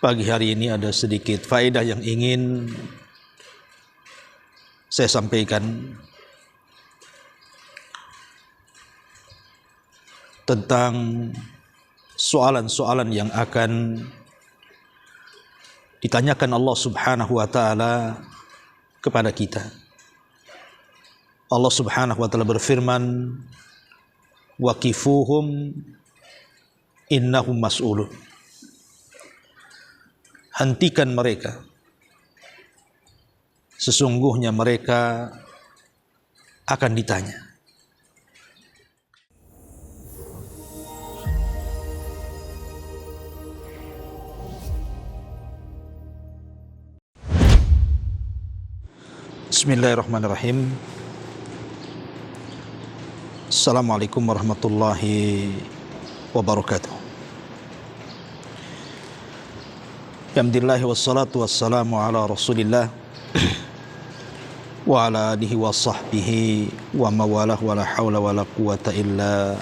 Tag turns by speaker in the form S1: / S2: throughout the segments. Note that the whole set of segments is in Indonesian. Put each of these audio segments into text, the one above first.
S1: Pagi hari ini ada sedikit faedah yang ingin saya sampaikan tentang soalan-soalan yang akan ditanyakan Allah Subhanahu wa taala kepada kita. Allah Subhanahu wa taala berfirman, "Waqifuhum innahum mas'ulun." Hentikan mereka, sesungguhnya mereka akan ditanya. Bismillahirrahmanirrahim. Assalamualaikum warahmatullahi wabarakatuh. Alhamdulillah wassalatu wassalamu ala rasulillah wa ala alihi wa sahbihi wa mawalah wa la hawla wa la quwata illa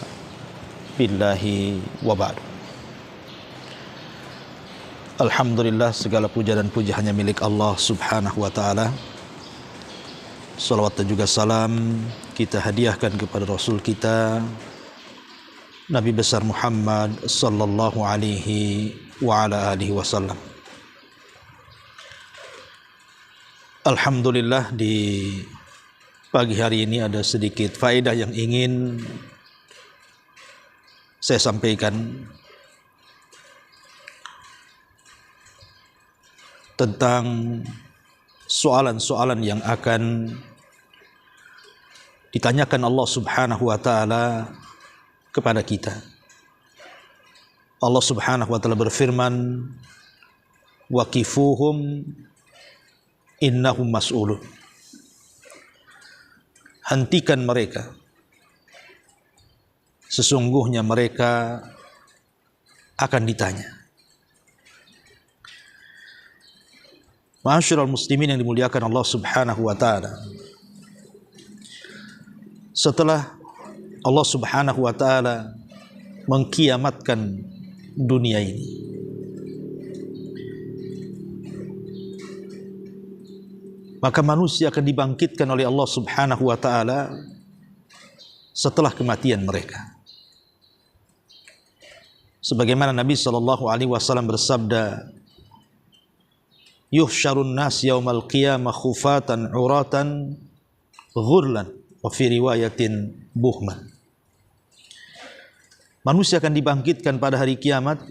S1: billahi wa ba'du. Alhamdulillah, segala puja dan puji hanya milik Allah Subhanahu wa ta'ala. Salawat dan juga salam kita hadiahkan kepada Rasul kita Nabi besar Muhammad sallallahu alaihi wa ala alihi wasallam. Alhamdulillah, di pagi hari ini ada sedikit faedah yang ingin saya sampaikan tentang soalan-soalan yang akan ditanyakan Allah Subhanahu wa taala kepada kita. Allah Subhanahu wa taala berfirman, "Waqifuhum innahum mas'ulun." Hentikan mereka, sesungguhnya mereka akan ditanya. Ma'asyiral muslimin yang dimuliakan Allah Subhanahu wa taala. Setelah Allah Subhanahu wa taala mengkiamatkan dunia ini, maka manusia akan dibangkitkan oleh Allah Subhanahu wa taala setelah kematian mereka. Sebagaimana Nabi sallallahu alaihi wasallam bersabda, "Yuhsyarun nas yaumal qiyamah khufatan uratan ghurlan wa fi riwayatin buhman." Manusia akan dibangkitkan pada hari kiamat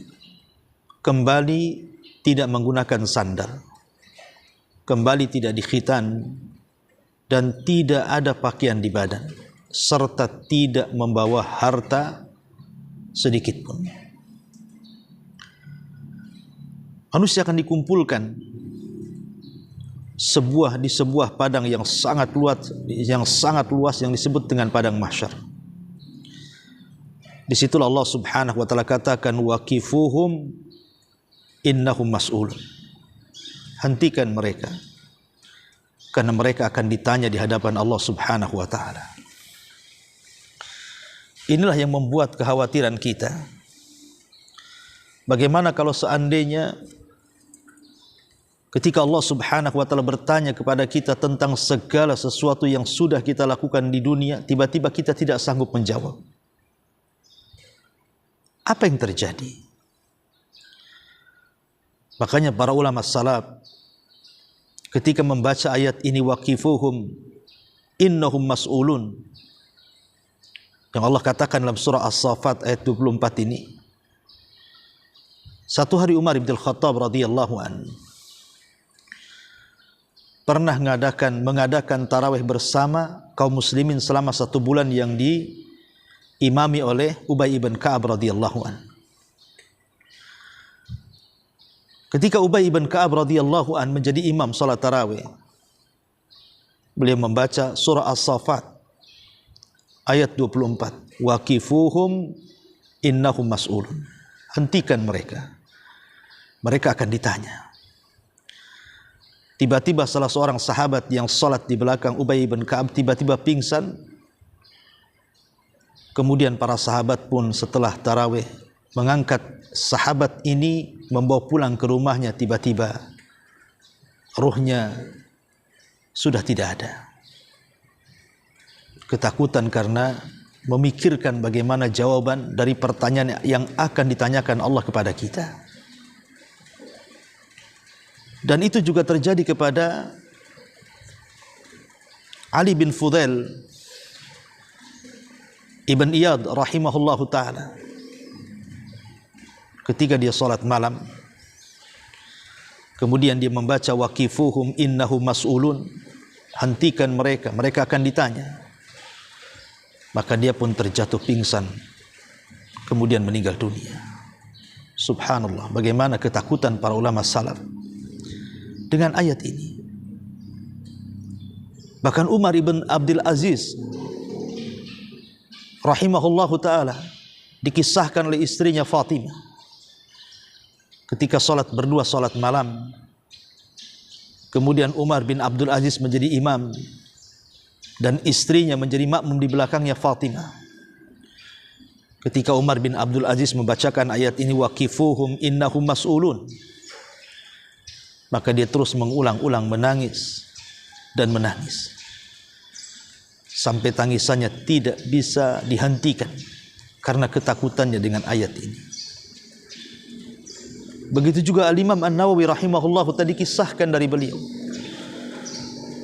S1: kembali tidak menggunakan sandal, kembali tidak dikhitan, dan tidak ada pakaian di badan, serta tidak membawa harta sedikit pun. Manusia akan dikumpulkan di sebuah padang yang sangat luas yang disebut dengan padang mahsyar. Disitulah Allah Subhanahu wa taala katakan, "Waqifuhum innahum mas'ulun." Hentikan mereka, karena mereka akan ditanya di hadapan Allah Subhanahu wa taala. Inilah yang membuat kekhawatiran kita. Bagaimana kalau seandainya ketika Allah Subhanahu wa taala bertanya kepada kita tentang segala sesuatu yang sudah kita lakukan di dunia, tiba-tiba kita tidak sanggup menjawab? Apa yang terjadi? Makanya para ulama salaf ketika membaca ayat ini, "Waqifuhum innahum mas'ulun", yang Allah katakan dalam surah As-Saffat ayat 24 ini, satu hari Umar bin Khattab radhiyallahu anhu pernah mengadakan tarawih bersama kaum muslimin selama 1 bulan yang diimami oleh Ubay ibn Ka'ab radhiyallahu anhu. Ketika Ubay ibn Ka'ab radhiyallahu anhu menjadi imam salat tarawih, beliau membaca surah As-Saffat ayat 24, "Waqifuhum innahum mas'ulun." Hentikan mereka, mereka akan ditanya. Tiba-tiba salah seorang sahabat yang salat di belakang Ubay bin Ka'ab tiba-tiba pingsan. Kemudian para sahabat pun setelah tarawih mengangkat sahabat ini, membawa pulang ke rumahnya. Tiba-tiba ruhnya sudah tidak ada. Ketakutan karena memikirkan bagaimana jawaban dari pertanyaan yang akan ditanyakan Allah kepada kita. Dan itu juga terjadi kepada Ali bin Fudail Ibn Iyad rahimahullahu ta'ala. Ketika dia salat malam, kemudian dia membaca waqifuhum innahum mas'ulun, hentikan mereka, mereka akan ditanya. Maka dia pun terjatuh pingsan, kemudian meninggal dunia. Subhanallah, bagaimana ketakutan para ulama salaf dengan ayat ini. Bahkan Umar ibn Abdul Aziz rahimahullahu ta'ala dikisahkan oleh istrinya Fatimah, ketika berdua salat malam, kemudian Umar bin Abdul Aziz menjadi imam dan istrinya menjadi makmum di belakangnya Fatimah. Ketika Umar bin Abdul Aziz membacakan ayat ini, waqifuhum innahum mas'ulun, maka dia terus mengulang-ulang menangis dan menangis sampai tangisannya tidak bisa dihentikan karena ketakutannya dengan ayat ini. Begitu juga Al-Imam An-Nawawi rahimahullah tadi kisahkan dari beliau.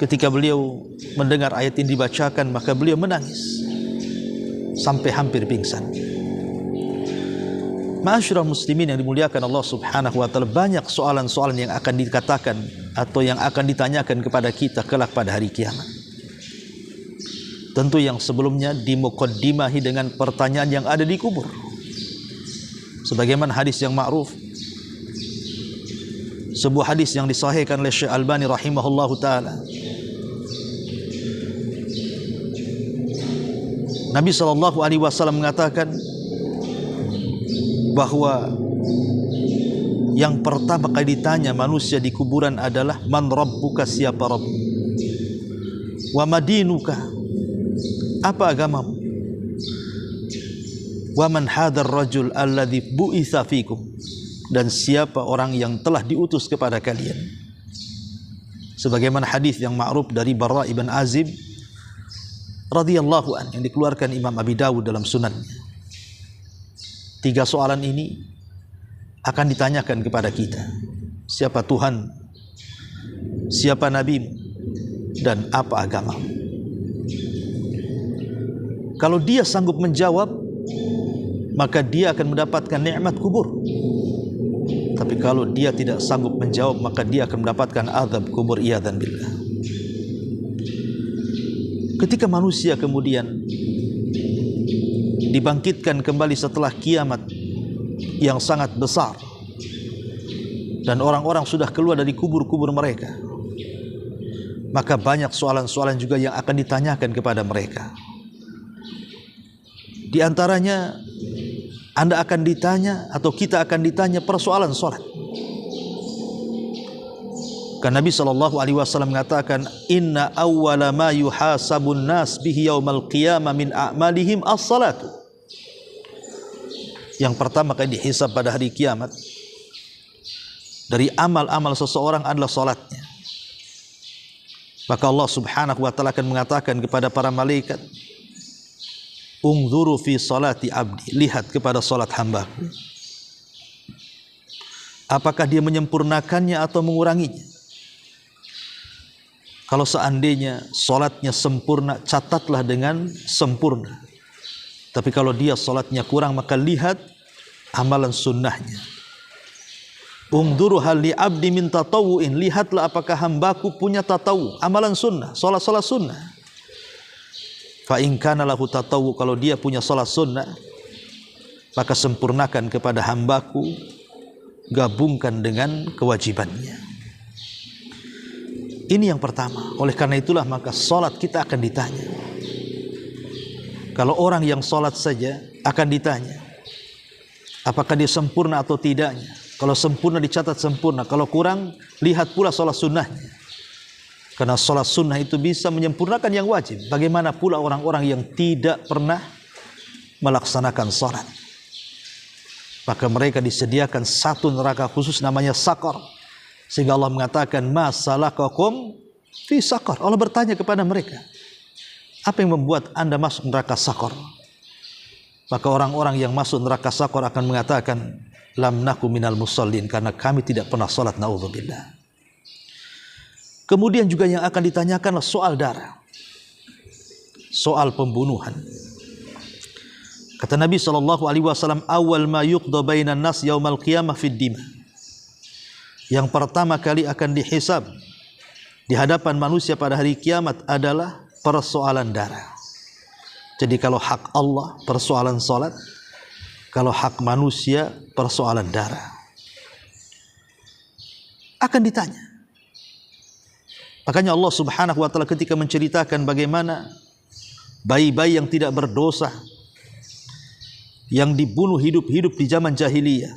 S1: Ketika beliau mendengar ayat ini dibacakan, maka beliau menangis sampai hampir pingsan. Ma'asyiral muslimin yang dimuliakan Allah Subhanahu wa taala, banyak soalan-soalan yang akan dikatakan atau yang akan ditanyakan kepada kita kelak pada hari kiamat. Tentu yang sebelumnya dimukaddimahi dengan pertanyaan yang ada di kubur. Sebagaimana hadis yang ma'ruf, sebuah hadis yang disahihkan oleh Syekh Albani rahimahullahu taala. Nabi SAW mengatakan bahwa yang pertama kali ditanya manusia di kuburan adalah man rabbuka, siapa Rabb, wa madinuka, apa agamamu, wa man hadar rajul alladhi bu'itha fikum, dan siapa orang yang telah diutus kepada kalian. Sebagaimana hadis yang ma'ruf dari Barra ibn Azib radhiyallahu an yang dikeluarkan Imam Abi Dawud dalam sunannya. 3 soalan ini akan ditanyakan kepada kita. Siapa Tuhan, siapa Nabi, dan apa agamamu. Kalau dia sanggup menjawab, maka dia akan mendapatkan nikmat kubur. Tapi kalau dia tidak sanggup menjawab, maka dia akan mendapatkan azab kubur, iyadzan billah. Ketika manusia kemudian dibangkitkan kembali setelah kiamat yang sangat besar, dan orang-orang sudah keluar dari kubur-kubur mereka, maka banyak soalan-soalan juga yang akan ditanyakan kepada mereka. Di antaranya, Anda akan ditanya atau kita akan ditanya persoalan salat. Karena Nabi SAW mengatakan, inna awwala ma yuhasabun nas bihi yaumal qiyamah min a'malihim as-salatu. Yang pertama kali dihisab pada hari kiamat dari amal-amal seseorang adalah salatnya. Maka Allah Subhanahu wa taala akan mengatakan kepada para malaikat, unzuru fi salati abdi, lihat kepada salat hambaku, apakah dia menyempurnakannya atau menguranginya. Kalau seandainya salatnya sempurna, catatlah dengan sempurna. Tapi kalau dia salatnya kurang, maka lihat amalan sunnahnya. Unzuru hal li abdi min tatawu'in, lihatlah apakah hambaku punya tatawu, amalan sunnah, salat-salat sunnah. Fa in kana lahu tatawu, kalau dia punya salat sunnah, maka sempurnakan kepada hambaku, gabungkan dengan kewajibannya. Ini yang pertama. Oleh karena itulah maka salat kita akan ditanya. Kalau orang yang salat saja akan ditanya apakah dia sempurna atau tidaknya. Kalau sempurna dicatat sempurna, kalau kurang lihat pula salat sunnahnya. Karena salat sunnah itu bisa menyempurnakan yang wajib. Bagaimana pula orang-orang yang tidak pernah melaksanakan salat. Maka mereka disediakan satu neraka khusus namanya Saqar. Sehingga Allah mengatakan, ma salakakum fi Saqar. Allah bertanya kepada mereka, apa yang membuat anda masuk neraka Saqar? Maka orang-orang yang masuk neraka Saqar akan mengatakan, lam naku minal musallin, karena kami tidak pernah salat, naudzubillah. Kemudian juga yang akan ditanyakan soal darah, soal pembunuhan. Kata Nabi SAW, awal ma yuqda bainan nas yaumal qiyamah fid dima. Yang pertama kali akan dihisab di hadapan manusia pada hari kiamat adalah persoalan darah. Jadi kalau hak Allah persoalan salat, kalau hak manusia persoalan darah. Akan ditanya. Makanya Allah Subhanahu wa taala ketika menceritakan bagaimana bayi-bayi yang tidak berdosa yang dibunuh hidup-hidup di zaman jahiliyah,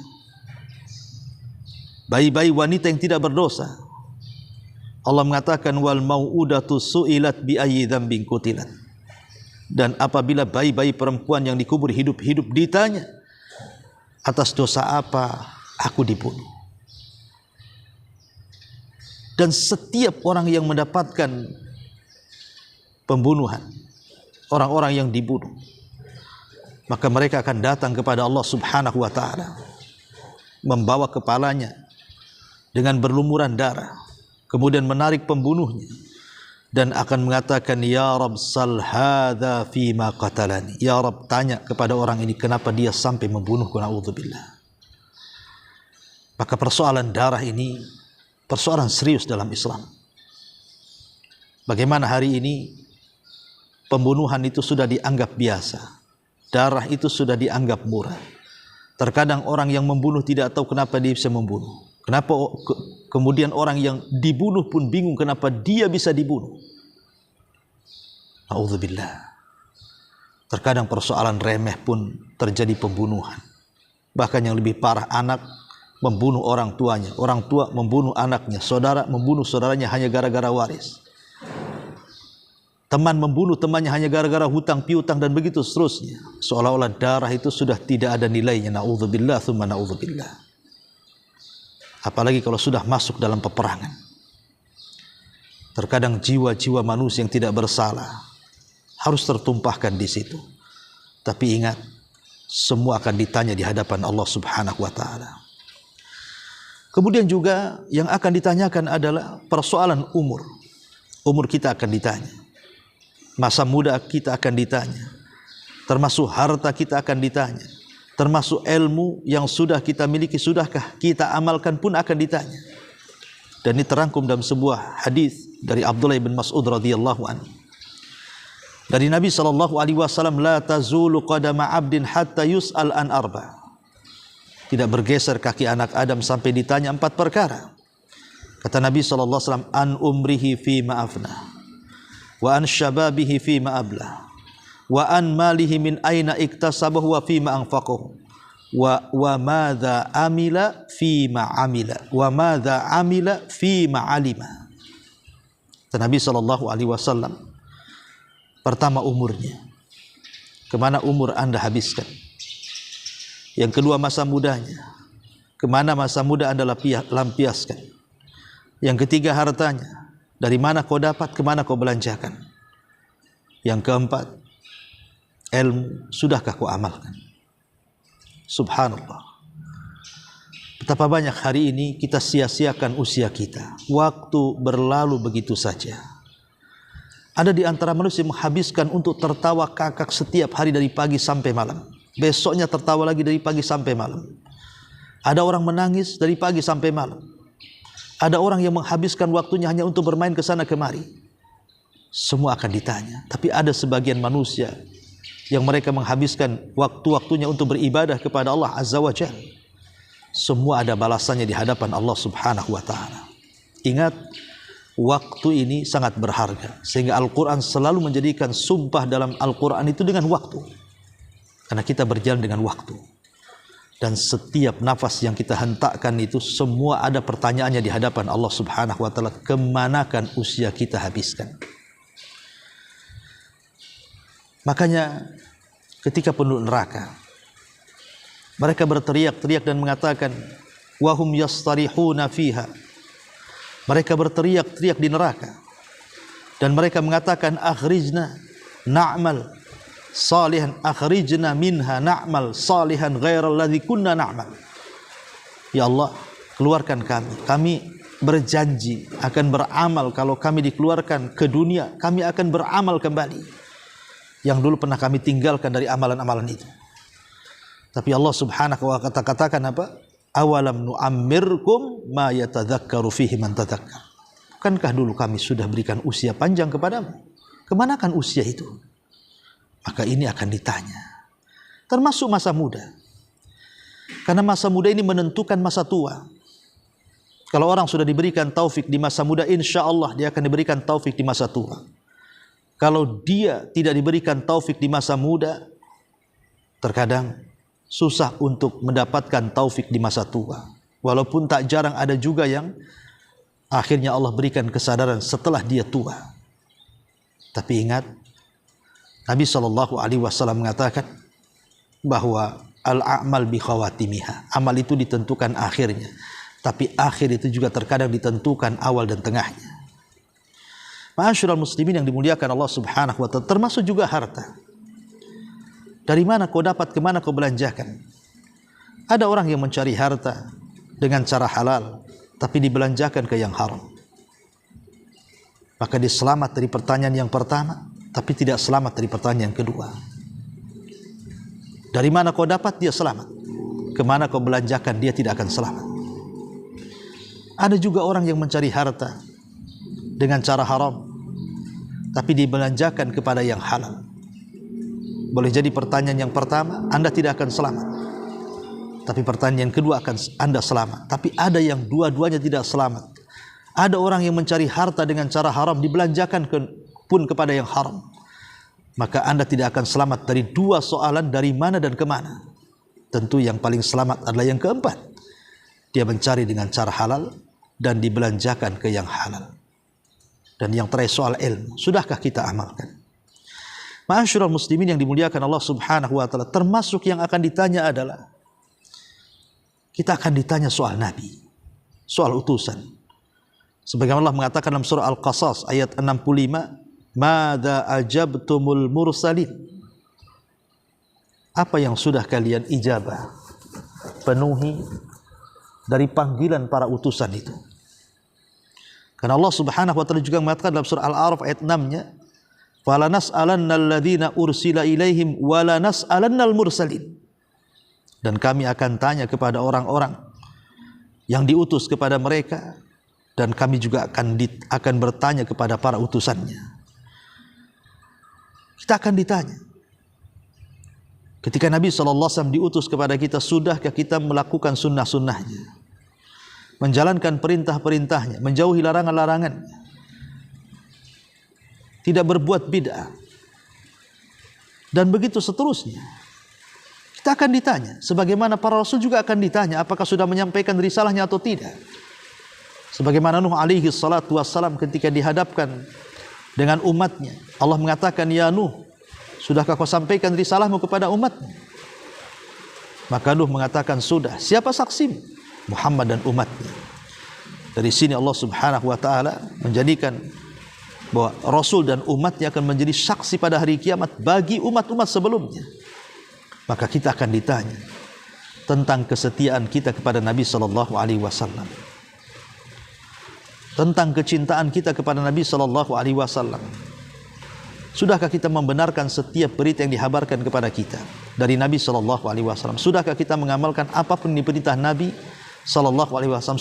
S1: bayi-bayi wanita yang tidak berdosa, Allah mengatakan wal mau'udatu su'ilat bi ayyi dzambin qutilat. Dan apabila bayi-bayi perempuan yang dikubur hidup-hidup ditanya, atas dosa apa aku dibunuh? Dan setiap orang yang mendapatkan pembunuhan, orang-orang yang dibunuh, maka mereka akan datang kepada Allah Subhanahu wa taala, membawa kepalanya dengan berlumuran darah, kemudian menarik pembunuhnya dan akan mengatakan, ya Rabb sal hadza fi ma qatalani. Ya Rabb, tanya kepada orang ini kenapa dia sampai membunuhku, naudzubillah. Maka persoalan darah ini persoalan serius dalam Islam. Bagaimana hari ini pembunuhan itu sudah dianggap biasa, darah itu sudah dianggap murah. Terkadang orang yang membunuh tidak tahu kenapa dia bisa membunuh. Kenapa kemudian orang yang dibunuh pun bingung kenapa dia bisa dibunuh. Na'udzubillah. Terkadang persoalan remeh pun terjadi pembunuhan. Bahkan yang lebih parah, anak membunuh orang tuanya, orang tua membunuh anaknya, saudara membunuh saudaranya hanya gara-gara waris. Teman membunuh temannya hanya gara-gara hutang piutang dan begitu seterusnya. Seolah-olah darah itu sudah tidak ada nilainya. Na'udzubillah tsumma na'udzubillah. Apalagi kalau sudah masuk dalam peperangan. Terkadang jiwa-jiwa manusia yang tidak bersalah harus tertumpahkan di situ. Tapi ingat, semua akan ditanya di hadapan Allah Subhanahu wa taala. Kemudian juga yang akan ditanyakan adalah persoalan umur. Umur kita akan ditanya. Masa muda kita akan ditanya. Termasuk harta kita akan ditanya. Termasuk ilmu yang sudah kita miliki, sudahkah kita amalkan pun akan ditanya. Dan ini terangkum dalam sebuah hadis dari Abdullah bin Mas'ud radhiyallahu anhu. Dari Nabi SAW, la tazulu qadama abdin hatta yus'al an arba. Tidak bergeser kaki anak Adam sampai ditanya 4 perkara. Kata Nabi SAW, an umrihi fi ma'afna, wa an syababihi fi ma'ablah, wa an malihi min aina iktasabahu wa fi ma'anfaqahu, wa madza amila fi ma'amila, wa madza amila fi ma'alima. Kata Nabi SAW, pertama umurnya, kemana umur anda habiskan. Yang kedua masa mudanya, kemana masa muda anda lampiaskan. Yang ketiga hartanya, dari mana kau dapat, kemana kau belanjakan. Yang keempat, ilmu, sudahkah kau amalkan. Subhanallah. Betapa banyak hari ini kita sia-siakan usia kita. Waktu berlalu begitu saja. Ada di antara manusia yang menghabiskan untuk tertawa kakak setiap hari dari pagi sampai malam. Besoknya tertawa lagi dari pagi sampai malam. Ada orang menangis dari pagi sampai malam. Ada orang yang menghabiskan waktunya hanya untuk bermain ke sana kemari. Semua akan ditanya. Tapi ada sebagian manusia yang mereka menghabiskan waktu-waktunya untuk beribadah kepada Allah Azza wa Jalla. Semua ada balasannya di hadapan Allah Subhanahu wa taala. Ingat, waktu ini sangat berharga, sehingga Al-Quran selalu menjadikan sumpah dalam Al-Quran itu dengan waktu. Karena kita berjalan dengan waktu. Dan setiap nafas yang kita hentakkan itu semua ada pertanyaannya di hadapan Allah Subhanahu wa taala, kemanakan usia kita habiskan. Makanya ketika penduduk neraka Mereka berteriak-teriak dan mengatakan, wahum yastarihuna fiha. Mereka berteriak-teriak di neraka dan mereka mengatakan, akhrijna na'mal salihan, akhrijna minha na'mal salihan ghairal ladzi kunna na'mal. Ya Allah, keluarkan kami. Kami berjanji akan beramal. Kalau kami dikeluarkan ke dunia, kami akan beramal kembali yang dulu pernah kami tinggalkan dari amalan-amalan itu. Tapi Allah subhanahu wa ta'ala katakan apa? Awalam nu'ammirkum ma yatadzakkaru fihi man tadzakkar. Bukankah dulu kami sudah berikan usia panjang kepadamu? Kemanakan usia itu? Maka ini akan ditanya. Termasuk masa muda. Karena masa muda ini menentukan masa tua. Kalau orang sudah diberikan taufik di masa muda, insya Allah dia akan diberikan taufik di masa tua. Kalau dia tidak diberikan taufik di masa muda, terkadang susah untuk mendapatkan taufik di masa tua. Walaupun tak jarang ada juga yang akhirnya Allah berikan kesadaran setelah dia tua. Tapi ingat, Nabi SAW mengatakan bahwa al-a'mal bi khawatimiha. Amal itu ditentukan akhirnya. Tapi akhir itu juga terkadang ditentukan awal dan tengahnya. Ma'asyiral muslimin yang dimuliakan Allah subhanahu wa ta'ala, termasuk juga harta. Dari mana kau dapat, kemana kau belanjakan? Ada orang yang mencari harta dengan cara halal, tapi dibelanjakan ke yang haram. Maka dia selamat dari pertanyaan yang pertama, tapi tidak selamat dari pertanyaan yang kedua. Dari mana kau dapat, dia selamat. Kemana kau belanjakan, dia tidak akan selamat. Ada juga orang yang mencari harta dengan cara haram, tapi dibelanjakan kepada yang halal. Boleh jadi pertanyaan yang pertama Anda tidak akan selamat, tapi pertanyaan yang kedua akan Anda selamat. Tapi ada yang dua-duanya tidak selamat. Ada orang yang mencari harta dengan cara haram, dibelanjakan pun kepada yang haram. Maka Anda tidak akan selamat dari dua soalan, dari mana dan kemana. Tentu yang paling selamat adalah yang keempat. Dia mencari dengan cara halal dan dibelanjakan ke yang halal. Dan yang terakhir soal ilmu, sudahkah kita amalkan? Ma'asyiral muslimin yang dimuliakan Allah subhanahu wa ta'ala, termasuk yang akan ditanya adalah, kita akan ditanya soal Nabi, soal utusan. Sebagaimana Allah mengatakan dalam surah Al-Qasas ayat 65, Mada ajabtumul mursalin. Apa yang sudah kalian ijabah, penuhi dari panggilan para utusan itu? Karena Allah subhanahu wa ta'ala juga mengatakan dalam surah Al-A'raf ayat 6-nya, Fala nas'alannal ladzina ursila ilaihim wala nas'alannal mursalin. Dan kami akan tanya kepada orang-orang yang diutus kepada mereka, dan kami juga akan bertanya kepada para utusannya. Kita akan ditanya. Ketika Nabi SAW diutus kepada kita, sudahkah kita melakukan sunnah-sunnahnya, menjalankan perintah-perintahnya, menjauhi larangan-larangannya, tidak berbuat bid'ah, dan begitu seterusnya. Kita akan ditanya, sebagaimana para rasul juga akan ditanya apakah sudah menyampaikan risalahnya atau tidak. Sebagaimana Nuh alaihi salatu wassalam ketika dihadapkan dengan umatnya, Allah mengatakan, ya Nuh, sudahkah kau sampaikan risalahmu kepada umatmu? Maka Nuh mengatakan, sudah. Siapa saksimu? Muhammad dan umatnya. Dari sini Allah subhanahu wa ta'ala menjadikan bahwa Rasul dan umatnya akan menjadi saksi pada hari kiamat bagi umat-umat sebelumnya. Maka kita akan ditanya tentang kesetiaan kita kepada Nabi SAW, tentang kecintaan kita kepada Nabi SAW. Sudahkah kita membenarkan setiap berita yang dihabarkan kepada kita dari Nabi SAW? Sudahkah kita mengamalkan apapun yang diperintah Nabi SAW?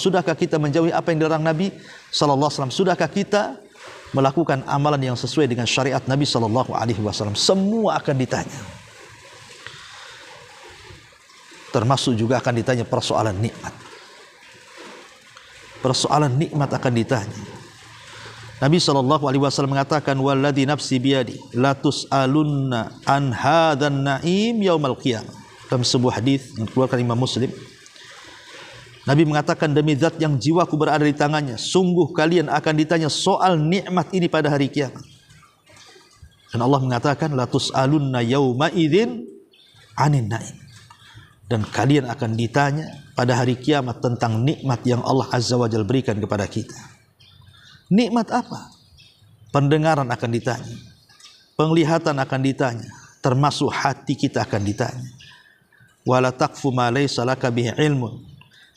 S1: Sudahkah kita menjauhi apa yang dilarang Nabi SAW? Sudahkah kita melakukan amalan yang sesuai dengan syariat Nabi SAW? Semua akan ditanya. Termasuk juga akan ditanya persoalan nikmat. Persoalan nikmat akan ditanya. Nabi SAW mengatakan, walladzi nafsi biyadi la tus'alunna an hadzan na'im yaumal qiyamah. Dalam sebuah hadis yang dikeluarkan Imam Muslim, Nabi mengatakan, demi zat yang jiwaku berada di tangannya, sungguh kalian akan ditanya soal nikmat ini pada hari kiamat. Dan Allah mengatakan, la tus'alunna yauma idzin 'anin na'im. dan kalian akan ditanya pada hari kiamat tentang nikmat yang Allah Azza wa Jalla berikan kepada kita. Nikmat apa? Pendengaran akan ditanya, penglihatan akan ditanya, termasuk hati kita akan ditanya. Wala taqfu ma laysa laka bihi ilmun.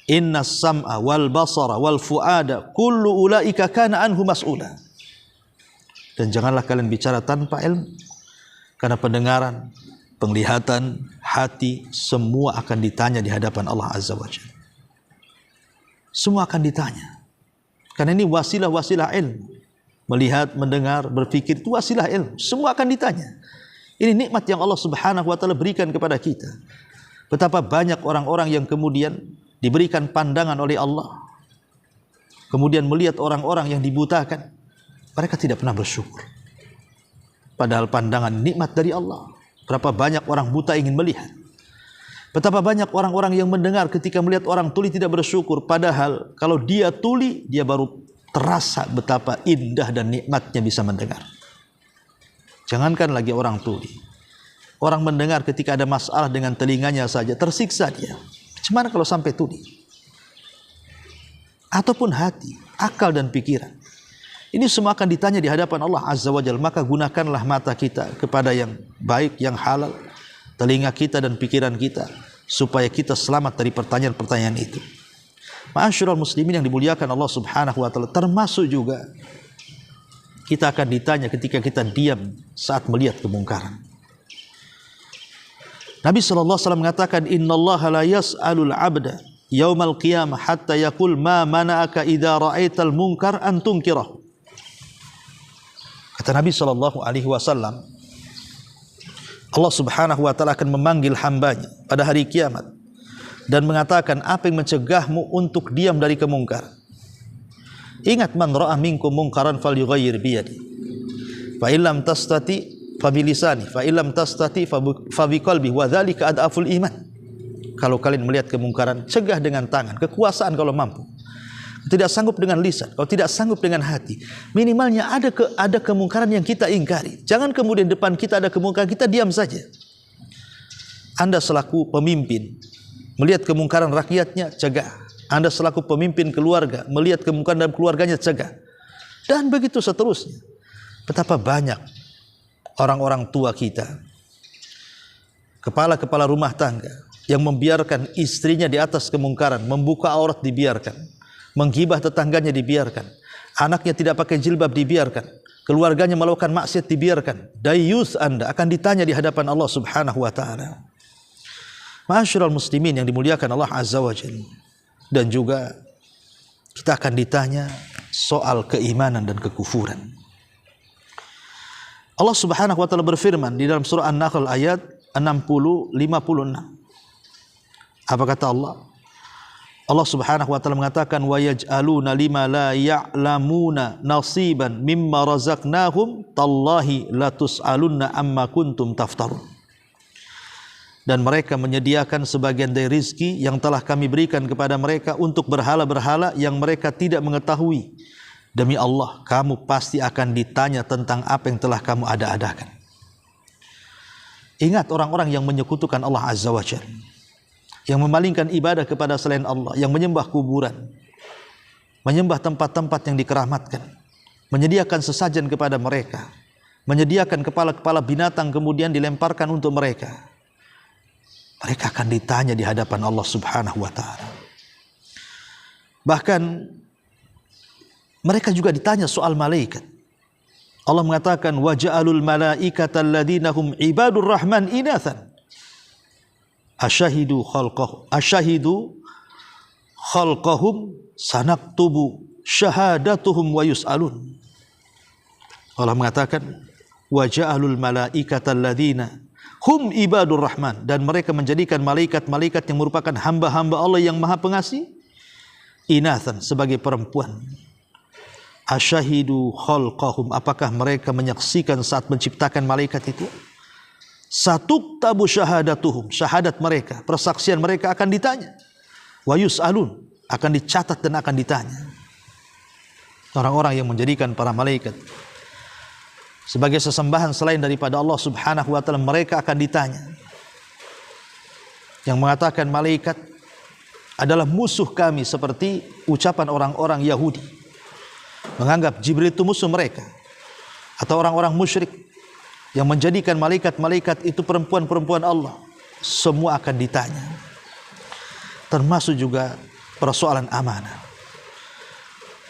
S1: Innas sam'a wal basara wal fuada kullu ulaika kana anhu mas'ula. Dan janganlah kalian bicara tanpa ilmu, karena pendengaran, penglihatan, hati semua akan ditanya di hadapan Allah Azza wa Jalla. Semua akan ditanya. Karena ini wasilah-wasilah ilmu. Melihat, mendengar, berpikir itu wasilah ilmu. Semua akan ditanya. Ini nikmat yang Allah Subhanahu wa taala berikan kepada kita. Betapa banyak orang-orang yang kemudian diberikan pandangan oleh Allah, kemudian melihat orang-orang yang dibutakan, mereka tidak pernah bersyukur. Padahal pandangan nikmat dari Allah. Berapa banyak orang buta ingin melihat. Betapa banyak orang-orang yang mendengar ketika melihat orang tuli tidak bersyukur. Padahal kalau dia tuli, dia baru terasa betapa indah dan nikmatnya bisa mendengar. Jangankan lagi orang tuli. Orang mendengar ketika ada masalah dengan telinganya saja tersiksa dia. Bagaimana kalau sampai tuli? Ataupun hati, akal dan pikiran. Ini semua akan ditanya di hadapan Allah Azza wa Jalla. Maka gunakanlah mata kita kepada yang baik, yang halal, telinga kita dan pikiran kita, supaya kita selamat dari pertanyaan-pertanyaan itu. Ma'asyiral muslimin yang dimuliakan Allah Subhanahu wa taala, termasuk juga kita akan ditanya ketika kita diam saat melihat kemungkaran. Nabi sallallahu alaihi wasallam mengatakan, innallaha la yas'alul 'abda yaumal qiyamah hatta yaqul ma mana'aka idza ra'aital munkar an tunkirah. Kata Nabi sallallahu alaihi wasallam, Allah Subhanahu wa taala akan memanggil hambanya pada hari kiamat dan mengatakan, apa yang mencegahmu untuk diam dari kemungkaran? Ingat, man ra'a minkum munkaran falyughayyir biyadi. Fa illam tastati fa bilisani, fa illam tastati fa biqalbi wa dzalika adaful iman. Kalau kalian melihat kemungkaran, cegah dengan tangan, kekuasaan kalau mampu. Tidak sanggup dengan lisan, kalau tidak sanggup dengan hati, minimalnya ada kemungkaran yang kita ingkari. Jangan kemudian depan kita ada kemungkaran, kita diam saja. Anda selaku pemimpin melihat kemungkaran rakyatnya, cegah. Anda selaku pemimpin keluarga melihat kemungkaran dalam keluarganya, cegah. Dan begitu seterusnya. Betapa banyak orang-orang tua kita, kepala-kepala rumah tangga, yang membiarkan istrinya di atas kemungkaran, membuka aurat dibiarkan, menggibah tetangganya dibiarkan, anaknya tidak pakai jilbab dibiarkan, keluarganya melakukan maksiat dibiarkan. Dayus Anda akan ditanya di hadapan Allah Subhanahu wa taala. Ma'asyiral muslimin yang dimuliakan Allah Azza wa Jalla. Dan juga kita akan ditanya soal keimanan dan kekufuran. Allah Subhanahu wa taala berfirman di dalam surah An-Nahl ayat 60-56. Apa kata Allah? Allah Subhanahu wa taala mengatakan, wa yaj'aluna lima la ya'lamuna nasiban mimma razaqnahum tallahi la tus'alunna amma kuntum taftarun. Dan mereka menyediakan sebagian dari rizki yang telah kami berikan kepada mereka untuk berhala-berhala yang mereka tidak mengetahui. Demi Allah, kamu pasti akan ditanya tentang apa yang telah kamu ada-adakan. Ingat orang-orang yang menyekutukan Allah Azza wa Jalla, yang memalingkan ibadah kepada selain Allah, yang menyembah kuburan, menyembah tempat-tempat yang dikeramatkan, menyediakan sesajen kepada mereka, menyediakan kepala-kepala binatang kemudian dilemparkan untuk mereka. Mereka akan ditanya di hadapan Allah Subhanahu wa taala. Bahkan mereka juga ditanya soal malaikat. Allah mengatakan, wa ja'alul malaikata alladziina hum ibadur rahman inathan asyahidu khalqahum sanaktubu syahadatuhum wa yus'alun. Allah mengatakan, wa ja'alul malaikata alladziina hum ibadur rahman, dan mereka menjadikan malaikat-malaikat yang merupakan hamba-hamba Allah yang Maha Pengasih inathan, sebagai perempuan. Asyahidu khalqahum, apakah mereka menyaksikan saat menciptakan malaikat itu? Satuktabu syahadatuhum, syahadat mereka, persaksian mereka akan ditanya. Wa yus'alun, akan dicatat dan akan ditanya. Orang-orang yang menjadikan para malaikat sebagai sesembahan selain daripada Allah Subhanahu wa taala, mereka akan ditanya. yang mengatakan malaikat adalah musuh kami, seperti ucapan orang-orang Yahudi menganggap Jibril itu musuh mereka, atau orang-orang musyrik yang menjadikan malaikat-malaikat itu perempuan-perempuan Allah. Semua akan ditanya, termasuk juga persoalan amanah.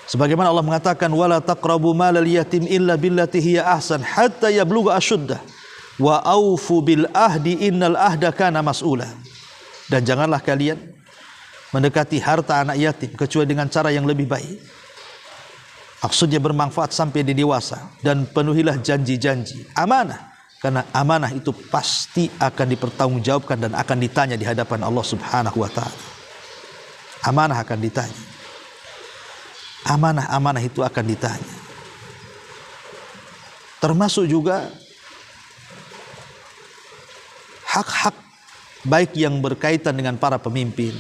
S1: Sebagaimana Allah mengatakan, wala taqrabu malal yatim illa billati hiya ahsan hatta yablugha asyuddah wa aufu bil ahdi innal ahda kana mas'ula. Dan janganlah kalian mendekati harta anak yatim kecuali dengan cara yang lebih baik. Maksudnya bermanfaat sampai di dewasa, dan penuhilah janji-janji amanah, karena amanah itu pasti akan dipertanggungjawabkan dan akan ditanya di hadapan Allah Subhanahu wa taala. Amanah akan ditanya. Amanah-amanah itu akan ditanya. Termasuk juga hak-hak baik yang berkaitan dengan para pemimpin,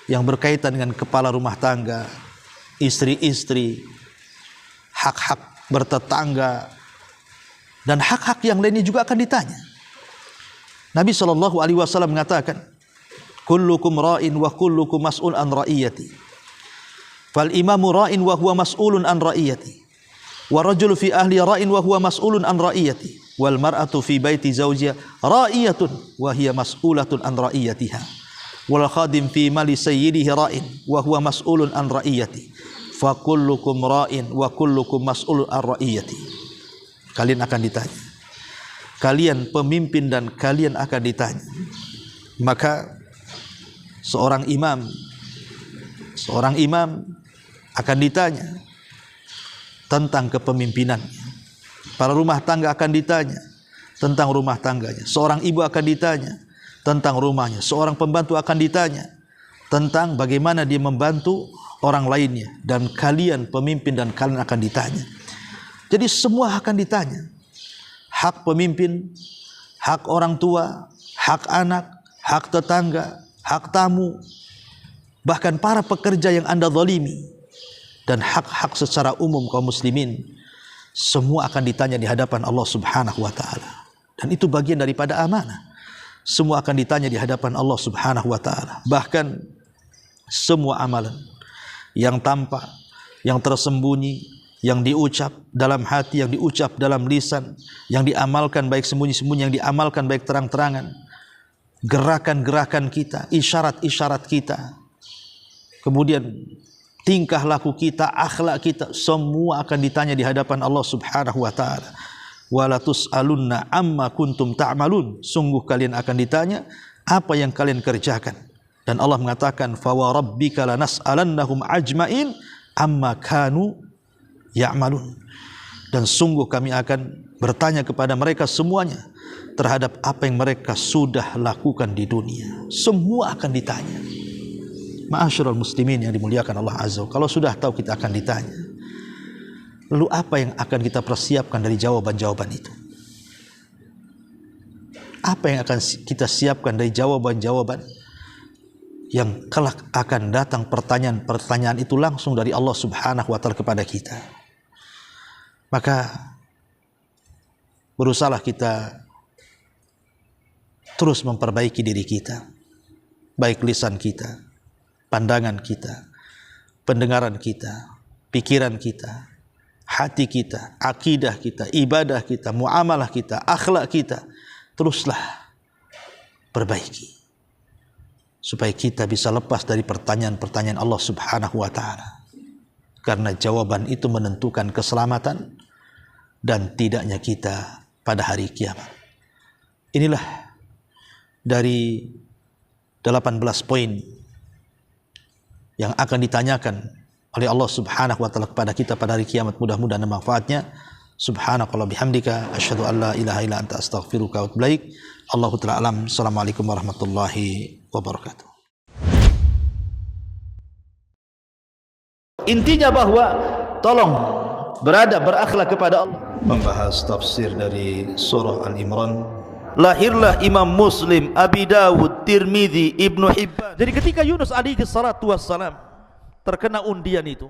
S1: yang berkaitan dengan kepala rumah tangga, istri-istri, hak-hak bertetangga, dan hak-hak yang lainnya juga akan ditanya. Nabi SAW mengatakan, kullukum ra'in wa kullukum mas'ul an ra'iyati. Fal imamu ra'in wa huwa mas'ulun an ra'iyati. Wa rajul fi ahli ra'in wa huwa mas'ulun an ra'iyati. Wal mar'atu fi baiti zawjiha ra'iyatun wa hiya mas'ulatun an ra'iyatiha. Wal khadim fi mali sayyidihi ra'in wa huwa mas'ulun an ra'iyati. Fa kullukum ra'in wa kullukum mas'ulun an ra'iyati. Kalian akan ditanya. Kalian pemimpin dan kalian akan ditanya. Maka seorang imam akan ditanya tentang kepemimpinannya. Para rumah tangga akan ditanya tentang rumah tangganya. Seorang ibu akan ditanya tentang rumahnya. Seorang pembantu akan ditanya tentang bagaimana dia membantu orang lainnya. Dan kalian pemimpin dan kalian akan ditanya. Jadi semua akan ditanya. Hak pemimpin, hak orang tua, hak anak, hak tetangga, hak tamu, bahkan para pekerja yang Anda zalimi, dan hak-hak secara umum kaum muslimin, semua akan ditanya di hadapan Allah Subhanahu wa taala. Dan itu bagian daripada amanah. Semua akan ditanya di hadapan Allah Subhanahu wa taala. Bahkan semua amalan yang tampak, yang tersembunyi, yang diucap dalam hati, yang diucap dalam lisan, yang diamalkan baik sembunyi-sembunyi, yang diamalkan baik terang-terangan, gerakan-gerakan kita, isyarat-isyarat kita, kemudian tingkah laku kita, akhlak kita, semua akan ditanya di hadapan Allah Subhanahu wa taala. Wala tus'alunna amma kuntum ta'malun. Sungguh kalian akan ditanya apa yang kalian kerjakan. Dan Allah mengatakan, fa wa rabbika lanas'alannahum ajmain amma kanu ya'malun. Dan sungguh kami akan bertanya kepada mereka semuanya terhadap apa yang mereka sudah lakukan di dunia. Semua akan ditanya. Ma'asyiral muslimin yang dimuliakan Allah Azza wa Jalla, kalau sudah tahu kita akan ditanya, lalu apa yang akan kita persiapkan dari jawaban-jawaban itu? Apa yang akan kita siapkan dari jawaban-jawaban yang kelak akan datang? Pertanyaan-pertanyaan itu langsung dari Allah Subhanahu wa taala kepada kita. Maka berusahalah kita terus memperbaiki diri kita, baik lisan kita, pandangan kita, pendengaran kita, pikiran kita, hati kita, akidah kita, ibadah kita, muamalah kita, akhlak kita. Teruslah perbaiki supaya kita bisa lepas dari pertanyaan-pertanyaan Allah Subhanahu wa taala. Karena jawaban itu menentukan keselamatan dan tidaknya kita pada hari kiamat. Inilah dari 18 poin yang akan ditanyakan oleh Allah Subhanahu wa taala kepada kita pada hari kiamat. Mudah-mudahan manfaatnya. Subhanakallah bihamdika asyhadu an la ilaha illa anta astaghfiruka wa atubu ilaik. Allahu ta'ala alam. Assalamualaikum warahmatullahi wabarakatuh. Intinya bahwa tolong berakhlak kepada Allah. Membahas tafsir dari surah Al-Imran. Lahirlah Imam Muslim, Abi Dawud, Tirmidzi, Ibnu Hibban. Jadi ketika Yunus alaihi salatu wassalam terkena undian itu,